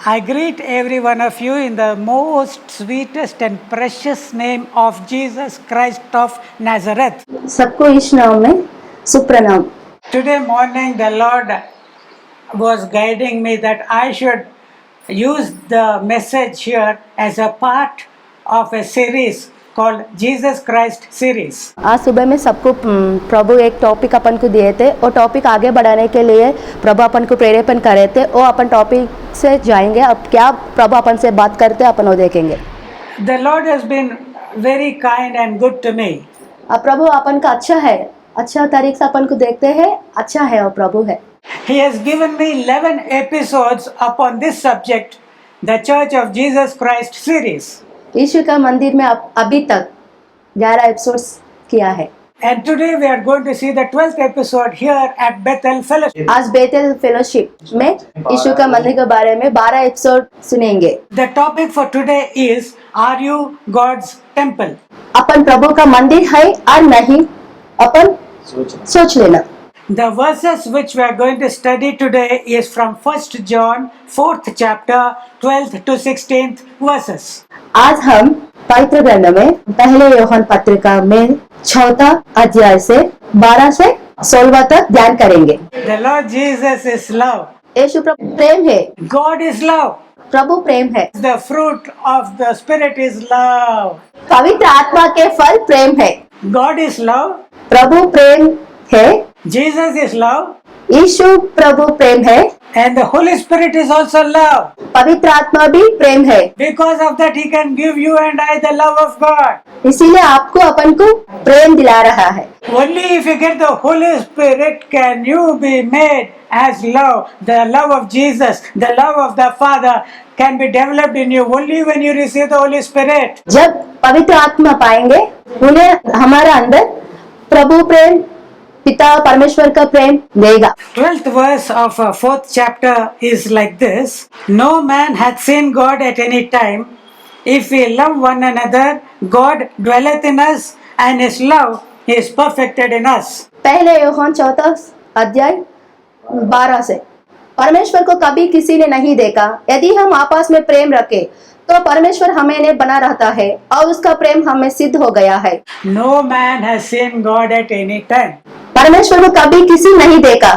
I greet every one of you in the most sweetest and precious name of Jesus Christ of Nazareth. सबको इस नाम में सुप्रणाम। Today morning, the Lord was guiding me that I should use the message here as a part of a series called Jesus Christ series. आज सुबह में सबको प्रभु एक topic अपन को दिए थे और टॉपिक आगे बढ़ाने के लिए प्रभु अपन को प्रेरेपण करे थे और अपन टॉपिक से जाएंगे। अब क्या प्रभु अपन से बात करते अपन वो देखेंगे। The Lord has been very kind and good to me. अब प्रभु अपन का अच्छा है, अच्छा तरीके से अपन को देखते हैं, अच्छा है और प्रभु है। He has given me 11 episodes upon this subject, the Church of Jesus Christ series. यीशु का मंदिर में अभी तक 11 एपिसोड्स किया है। And today we are going to see the 12th episode here at Bethel Fellowship. आज बेतेल फेलोशिप में यीशु का मंदिर के बारे में 12 एपिसोड सुनेंगे। The topic for today is, are you God's temple? अपन प्रभु का मंदिर है और नहीं, अपन सोच लेना। The verses which we are going to study today is from 1 John 4th chapter 12th to 16th verses. आज हम पवित्र ग्रंथ में पहले यूहन्ना पत्रिका में 6वां अध्याय से 12 से 16 तक ध्यान करेंगे। The Lord Jesus is love. यीशु प्रभु प्रेम है, God is love. प्रभु प्रेम है। The fruit of the Spirit is love. पवित्र आत्मा के फल प्रेम है। God is love. प्रभु प्रेम है। Jesus is love. यीशु प्रभु प्रेम है। And the Holy Spirit is also love. पवित्र आत्मा भी प्रेम है। Because of that, He can give you and I the love of God. इसीलिए आपको अपन को प्रेम दिला रहा है। Only if you get the Holy Spirit can you be made as love. The love of Jesus, the love of the Father can be developed in you only when you receive the Holy Spirit. जब पवित्र आत्मा पाएंगे, उन्हें हमारा अंदर प्रभु प्रेम, पिता परमेश्वर का प्रेम देगा। 12th verse of 4th chapter is like this. No man hath seen God at any time. If we love one another, God dwelleth in us, and His love is perfected in us. पहले यूहन्ना 4 अध्याय 12 से परमेश्वर को कभी किसी ने नहीं देखा। यदि हम आपस में प्रेम रखें तो परमेश्वर हमें बना रहता है और उसका प्रेम हमें सिद्ध हो गया है। No man has seen God at any time. परमेश्वर को कभी किसी नहीं देखा।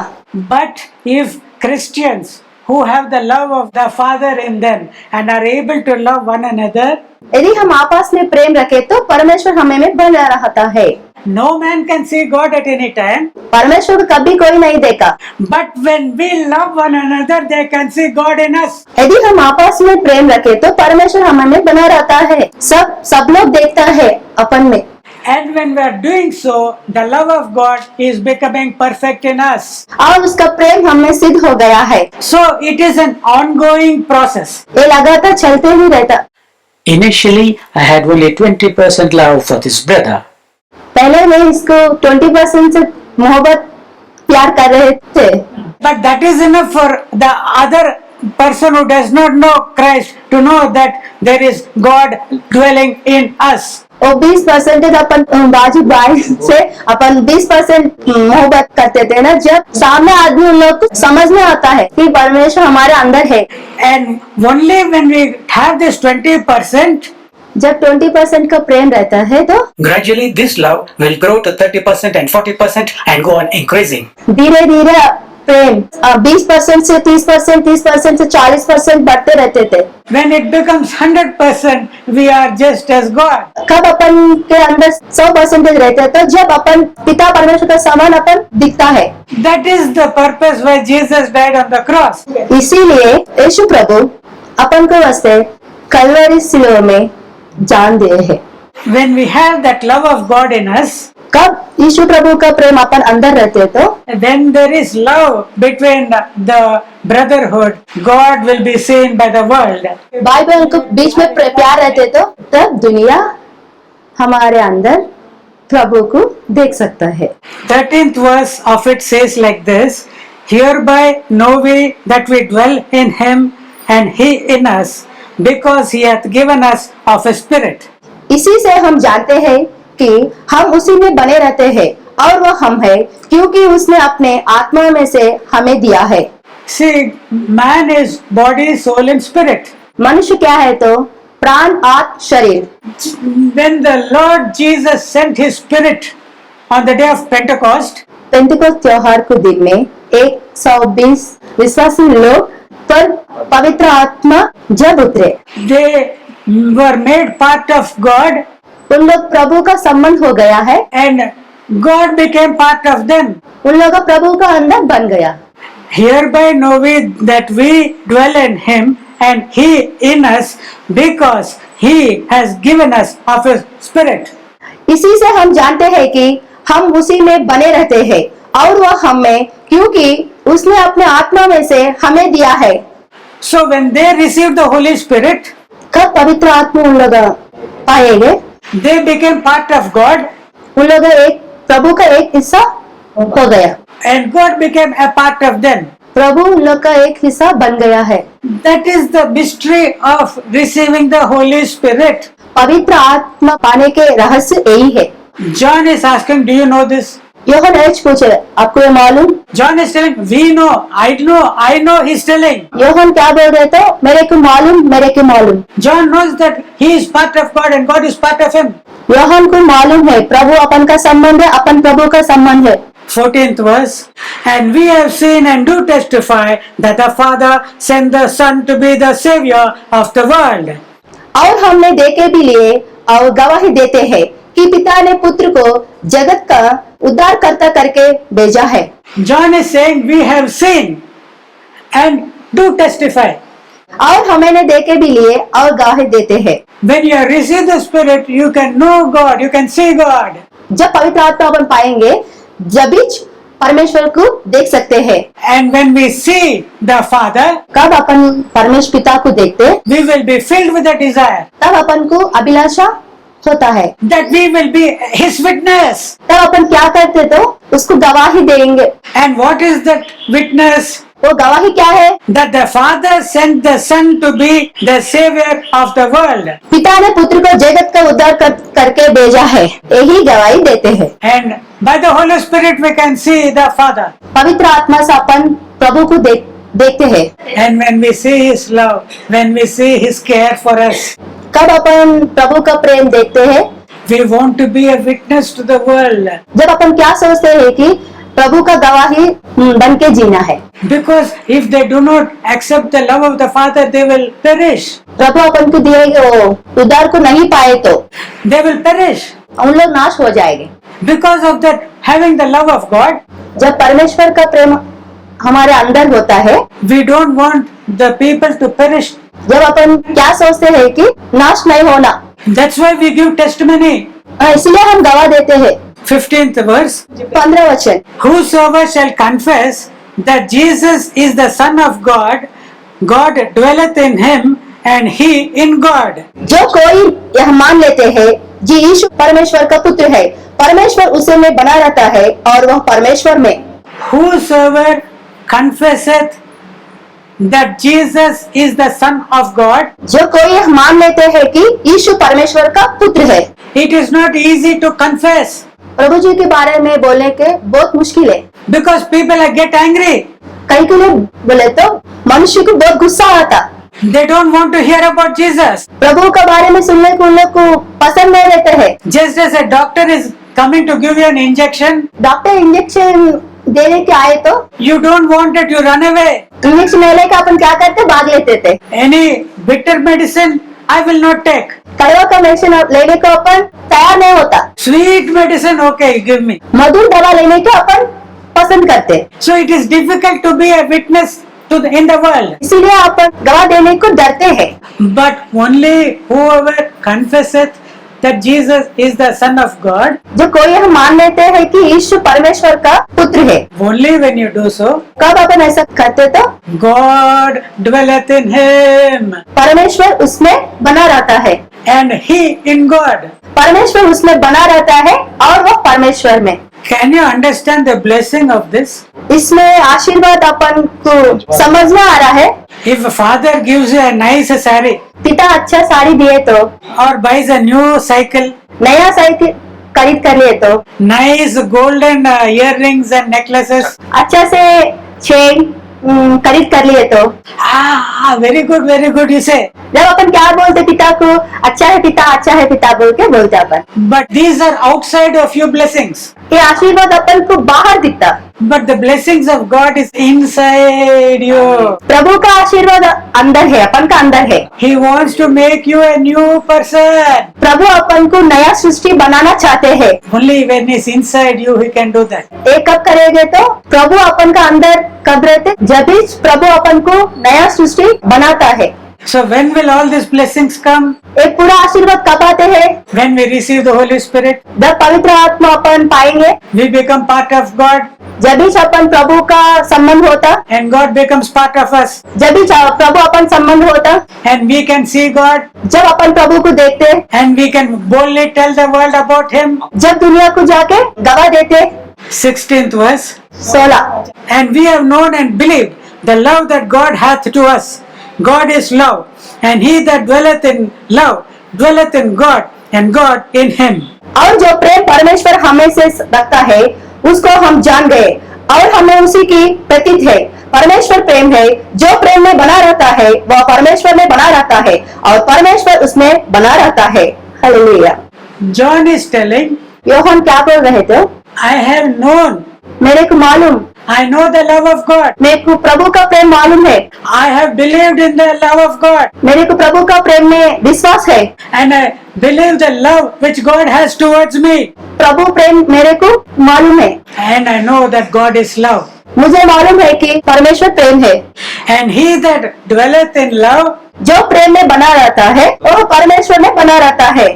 But if Christians who have the love of the Father in them and are able to love one another, यदि हम आपस में प्रेम रखें तो परमेश्वर हमें बना रहता है। no man can see God at any time. परमेश्वर को कभी कोई नहीं देखा। But when we love one another, they can see God in us. यदि हम आपस में प्रेम रखें तो परमेश्वर हमें बना रहता है। सब लोग देखता है अपन में। And when we are doing so, the love of God is becoming perfect in us. और उसका प्रेम हमें सिद्ध हो गया है। So it is an ongoing process. ये लगातार चलते ही रहता। Initially, I had only 20% love for this brother. पहले मैं इसको 20% से मोहब्बत प्यार कर रहे थे। But that is enough for the other person who does not know Christ to know that there is God dwelling in us. और 20% अपन बाजू बाई से अपन 20% मोहब्बत करते थे ना। जब सामने आदमी उन लोग को समझ में आता है कि परमेश्वर हमारे अंदर है। And only when we have this 20%, जब 20% का प्रेम रहता है तो Gradually, this love will grow to 30% and 40% and go on increasing. धीरे धीरे प्रेम 20% से 30%, 30% से 40% बढ़ते रहते थे। when it becomes 100%, we are just as God. कब अपन के अंदर 100% रहते हैं तो जब अपन पिता परमेश्वर का समान अपन दिखता है। That is the purpose why Jesus died on the cross. इसीलिए यीशु प्रभु अपन को वास्ते कलवरी सिलों में जान दिए है। When we have that love of God in us, कब यीशु प्रभु का प्रेम अपन अंदर रहते तो when there is love between the brotherhood, God will be seen by the world. भाई बहन को बीच में प्यार रहते तो तब दुनिया हमारे अंदर प्रभु को देख सकता है। 13th verse of it says like this. Hereby know we that we dwell in Him and He in us, because He hath given us of His Spirit. इसी से हम जानते हैं कि हम उसी में बने रहते हैं और वह हम है, क्योंकि उसने अपने आत्मा में से हमें दिया है। See, man is body, soul, and spirit. मनुष्य क्या है तो प्राण, आत्मा, शरीर। When the Lord Jesus sent his spirit on the day of Pentecost, Pentecost त्योहार के दिन में 120 विश्वासी लोग पर पवित्र आत्मा जब उतरे, they were made part of God, उन लोग प्रभु का संबंध हो गया है, and God became part of them. उन लोगों का प्रभु का अंदर बन गया। Hereby know we that we dwell in him and he in us, because he has given us of his spirit. इसी से हम जानते हैं कि हम उसी में बने रहते हैं और वह हम में, क्योंकि उसने अपने आत्मा में से हमें दिया है। So when they received the Holy Spirit, कब पवित्र आत्मा उन लोग पाएंगे, they became part of God उन लोग एक प्रभु का एक हिस्सा हो गया, and God became a part of them. प्रभु उन लोग का एक हिस्सा बन गया है। That is the mystery of receiving the Holy Spirit. पवित्र आत्मा पाने के रहस्य यही है। John is asking, do you know this? यूहन्ना पूछे, आपको ये मालूम? John is telling, we know, I know, he's telling. यूहन्ना क्या बोल रहे थे? मेरे को मालूम। John knows that he is part of God and God is part of him. यूहन्ना को मालूम है प्रभु अपन का संबंध है, अपन प्रभु का संबंध है। 14th verse, and we have seen and do testify that the Father sent the Son to be the Savior of the world. और हमने देखे भी लिए और गवाही देते हैं कि पिता ने पुत्र को जगत का उद्धारकर्ता करके भेजा है। John is saying, we have seen and do testify. और हमने देखे भी लिए और गवाही देते हैं। When you receive the Spirit, you can know God, you can see God. जब पवित्र आत्मा अपन पाएंगे, जब भी परमेश्वर को देख सकते हैं। And when we see the Father, कब अपन परमेश्वर पिता को देखते, we will be filled with a desire तब अपन को अभिलाषा होता है, that we will be His witness. तब अपन क्या करते तो उसको गवाही देंगे। And what is that witness? वो गवाही क्या है? That the Father sent the Son to be the Savior of the world. पिता ने पुत्र को जगत का उद्धार करके भेजा है, यही गवाही देते हैं। And by the Holy Spirit we can see the Father. पवित्र आत्मा से अपन प्रभु को देखते हैं। And when we see His love, when we see His care for us, कब अपन प्रभु का प्रेम देखते हैं? we want to be a witness to the world. जब अपन क्या सोचते हैं कि प्रभु का गवाही बन के जीना है। Because if they do not accept the love of the Father, they will perish. प्रभु अपन को दिए वो उद्धार को नहीं पाए तो They will perish. उन लोग नाश हो जाएंगे। Because of that, having the love of God, जब परमेश्वर का प्रेम हमारे अंदर होता है, we don't want the people to perish. जब अपन क्या सोचते हैं कि नाश नहीं होना, That's why we give testimony. इसलिए हम गवाह देते हैं। 15th verse. 15 वचन, Whosoever shall confess that Jesus is the Son of God, God dwelleth in him and he in God. जो कोई यह मान लेते हैं जी यीशु परमेश्वर का पुत्र है, परमेश्वर उसे में बना रहता है और वह परमेश्वर में। Whosoever confesseth that Jesus is the Son of God. जो कोई यह मान लेते हैं कि यीशु परमेश्वर का पुत्र है। It is not easy to confess प्रभु जी के बारे में बोलने के बहुत मुश्किल है। because people get angry. कई के लिए बोले तो मनुष्य को बहुत गुस्सा आता, They don't want to hear about Jesus. प्रभु के बारे में सुनने को उन लोग को पसंद नहीं रहते हैं। Just as a doctor is coming to give you an injection, doctor injection देने के आए तो you don't want it, you run away. Injection लेने का अपन क्या करते, भाग लेते थे। Any bitter medicine, I will not take. कड़वा का मेडिसिन लेने को अपन तैयार नहीं होता, Sweet medicine, okay, give me. मधुर दवा लेने को अपन पसंद करते। So it is difficult to be a witness in the world. इसीलिए अपन गवाह देने को डरते हैं। But only whoever confesseth that Jesus is the Son of God, जो कोई हम मान लेते हैं कि यीशु परमेश्वर का पुत्र है, only when you do so, कब अपन ऐसा करते तो God dwelleth in him परमेश्वर उसमें बना रहता है, and he in God. परमेश्वर उसमें बना रहता है और वह परमेश्वर में। Can you understand the blessing of this? इसमें आशीर्वाद अपन को समझ में आ रहा है। If a father gives you a nice saree पिता अच्छा साड़ी दिए तो, or buys a new cycle, नया साइकिल खरीद कर लिए तो, nice golden earrings and necklaces, अच्छा से चेन खरीद कर लिए तो very good you say. जब अपन क्या बोलते पिता को, अच्छा है पिता बोल के बोलते अपन। But these are outside of your blessings. ये आशीर्वाद अपन को बाहर दिखता, But the blessings of God is inside you. प्रभु का आशीर्वाद अंदर है, अपन का अंदर है। He wants to make you a new person. प्रभु अपन को नया सृष्टि बनाना चाहते हैं। Only when he's inside you, he can do that. ये कब करेंगे तो प्रभु अपन का अंदर कब रहते, जब भी प्रभु अपन को नया सृष्टि बनाता है। So when will all these blessings come? एक पूरा आशीर्वाद कब आते हैं? When we receive the Holy Spirit, जब पवित्र आत्मा अपन पाएंगे, we become part of God जब भी अपन प्रभु का संबंध होता, and God becomes part of us. जब भी प्रभु अपन संबंध होता, And we can see God जब अपन प्रभु को देखते, and we can boldly tell the world about Him. जब दुनिया को जाके गवाह देते। 16th verse. 16 And we have known and believed the love that God hath to us. God is love, and he that dwelleth in love dwelleth in God, and God in him. और जो प्रेम परमेश्वर हमें से रखता है उसको हम जान गए और हमें उसी की प्रतीत है। परमेश्वर प्रेम है, जो प्रेम में बना रहता है वह परमेश्वर में बना रहता है और परमेश्वर उसमें बना रहता है। Hallelujah. John is telling, Yohan क्या बोल रहे थे? I have known, मेरे को मालूम, I know the love of God. मेरे को प्रभु का प्रेम मालूम है, I have believed in the love of God, मेरे को प्रभु का प्रेम में विश्वास है। and I believe the love which God has towards me, प्रभु प्रेम मेरे को मालूम है, and I know that God is love. मुझे मालूम है कि परमेश्वर प्रेम है। And he that dwelleth in love, जो प्रेम में बना रहता है वो परमेश्वर में बना रहता है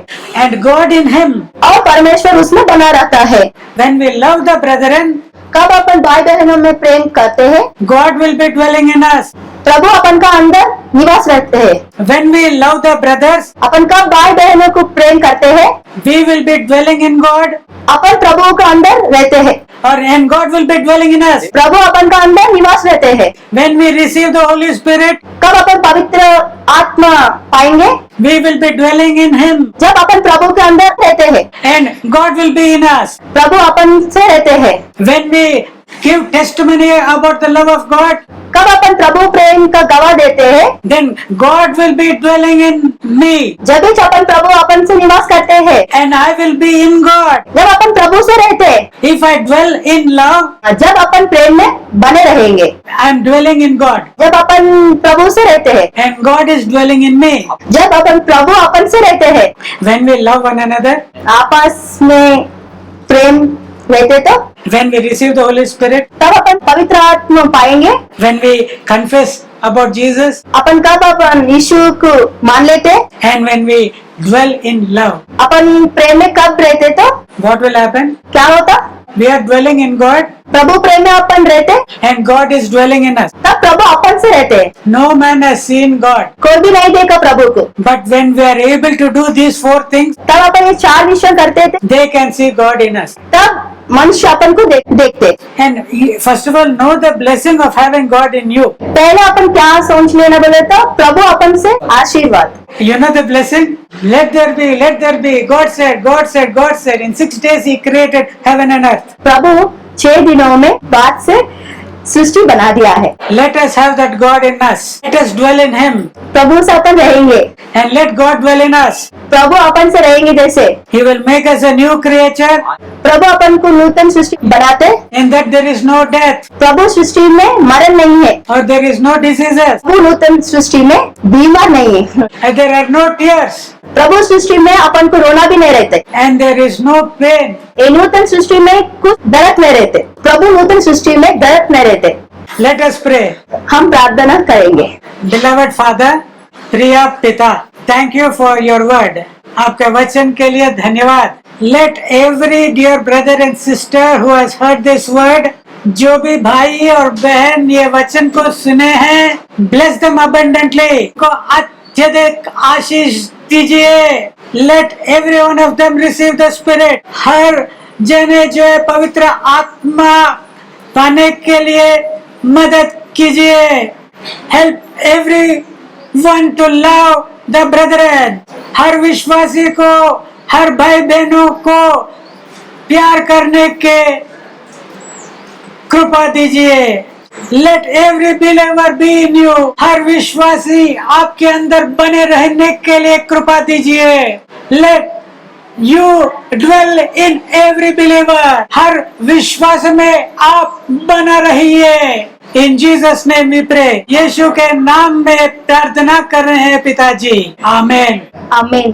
and God in him. और परमेश्वर उसमें बना रहता है। When we love the brethren, कब अपन भाई बहनों में प्रेम करते हैं, God will be dwelling in us. प्रभु अपन का अंदर निवास रहते हैं। When we love the brothers, अपन कब भाई बहनों को प्रेम करते हैं, we will be dwelling in God, अपन प्रभु का अंदर रहते हैं, and God will be dwelling in us. प्रभु अपन का अंदर निवास रहते हैं। When we receive the Holy Spirit, कब अपन पवित्र आत्मा पाएंगे, we will be dwelling in Him, जब अपन प्रभु के अंदर रहते हैं, and God will be in us. प्रभु अपन से रहते हैं। When we give testimony about the love of God, कब अपन प्रभु प्रेम का गवाह देते हैं, then God will be dwelling in me, जब भी अपन प्रभु अपन से निवास करते हैं, and I will be in God. जब अपन प्रभु से रहते हैं, If I dwell in love, जब अपन प्रेम में बने रहेंगे, I am dwelling in God, जब अपन प्रभु से रहते हैं, and God is dwelling in me. जब अपन प्रभु अपन से रहते हैं, When we love one another, आपस में प्रेम रहते तो when we receive the Holy Spirit, तब अपन पवित्र आत्मा पाएंगे। when we confess about Jesus, अपन कब अपन यीशु को मान लेते, and when we dwell in love, अपन प्रेम में कब रहते तो what will happen? क्या होता, We are dwelling in God, प्रभु प्रेम में अपन रहते, and God is dwelling in us. तब प्रभु अपन से रहते। No man has seen God, कोई भी नहीं देखा प्रभु को, but when we are able to do these 4 things, तब अपन ये 4 विषय करते थे, they can see God in us. तब मनुष्य अपन को देखते। And first of all, know the blessing of having God in you. पहले अपन क्या सोच लेना बोले तो प्रभु अपन से आशीर्वाद। You know the blessing? Let there be, let there be. God said, God said, God said. In 6 days He created heaven and earth. प्रभु 6 दिनों में बाद से सृष्टि बना दिया है। Let us have that God in us. Let us dwell in Him. प्रभु से अपन रहेंगे, And let God dwell in us. प्रभु अपन से रहेंगे जैसे He will make us a new creature, प्रभु अपन को नूतन सृष्टि बनाते। in that there is no death, प्रभु सृष्टि में मरण नहीं है, or there is no diseases, प्रभु नूतन सृष्टि में बीमार नहीं है, and there are no tears, प्रभु सृष्टि में अपन को रोना भी नहीं रहते, and there is no pain. ये नूतन सृष्टि में कुछ दर्द नहीं रहते, प्रभु नूतन सृष्टि में दर्द नहीं रहते। Let us pray. हम प्रार्थना करेंगे। Beloved Father, प्रिय पिता, thank you for your word. आपके वचन के लिए धन्यवाद। Let every dear brother and sister who has heard this word, जो भी भाई और बहन ये वचन को सुने हैं, bless them abundantly, को अत्यधिक आशीष दीजिए। Let every one of them receive the Spirit. हर जने जो है पवित्र आत्मा पाने के लिए मदद कीजिए। Help everyone to love the brethren. हर विश्वासी को, हर भाई बहनों को प्यार करने के कृपा दीजिए। Let every believer be in you, हर विश्वासी आपके अंदर बने रहने के लिए कृपा दीजिए। Let you dwell in every believer, हर विश्वास में आप बना रहिए। In Jesus name we pray, यीशु के नाम में प्रार्थना कर रहे हैं पिताजी, आमीन। आमीन।